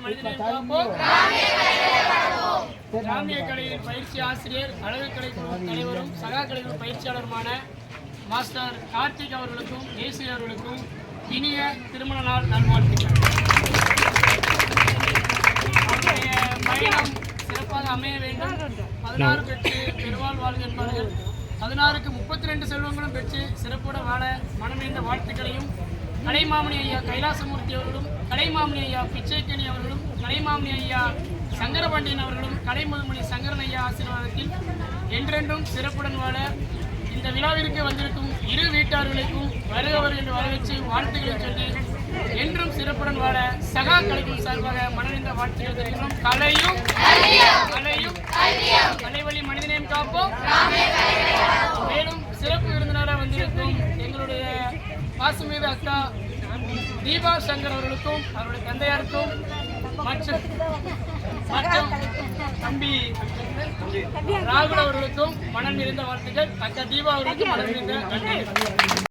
மனிதநேயம் காப்போம். கிராமிய கலையின் பயிற்சி ஆசிரியர், அழகு கலை தலைவரும் சகா கலைகள் பயிற்சியாளருமான மாஸ்டர் கார்த்திக் அவர்களுக்கும் ஏசி அவர்களுக்கும் இனிய திருமண நாள் நல்வாழ்த்துக்கள். அவருடைய பயணம் சிறப்பாக அமைய வேண்டும். 16 பெற்று பெருவாழ் வாழ்க என்பார்கள். 16க்கு 32 செல்வங்களும் பெற்று சிறப்புட வாழ மனமேந்த வாழ்த்துக்களையும் கலைமாமணி ஐயா கைலாசமூர்த்தி அவர்களும், கலைமாமணி ஐயா பிச்சைக்கணி அவர்களும், கலைமாமணி ஐயா சங்கரபாண்டியன் அவர்களும், கலைமுதுமணி சங்கரன் ஐயா ஆசீர்வாதத்தில் என்றென்றும் சிறப்புடன் வாழ இந்த விழாவிற்கு வந்திருக்கும் இரு வீட்டார்களுக்கும் வருகவர் என்று வரவேற்று வாழ்த்துக்களை சொல்லி என்றும் சிறப்புடன் வாழ சகா கலைகள் சார்பாக மனநின்ற வாழ்த்துக்கள் தெரிவிக்கிறோம். கலையும் கலைவழி மனிதநேயம் காப்போம். மேலும் சிறப்பு விருந்தினராக வந்திருக்கும் எங்களுடைய பாசுமீது அக்கா தீபா சங்கர் அவர்களுக்கும் அவருடைய தந்தையாருக்கும் மற்றும் தம்பி ராகுல் அவர்களுக்கும் மனம் நிறைந்த வாழ்த்துக்கள். அக்கா தீபா அவர்களுக்கும் மனம் நிறைந்த நன்றி.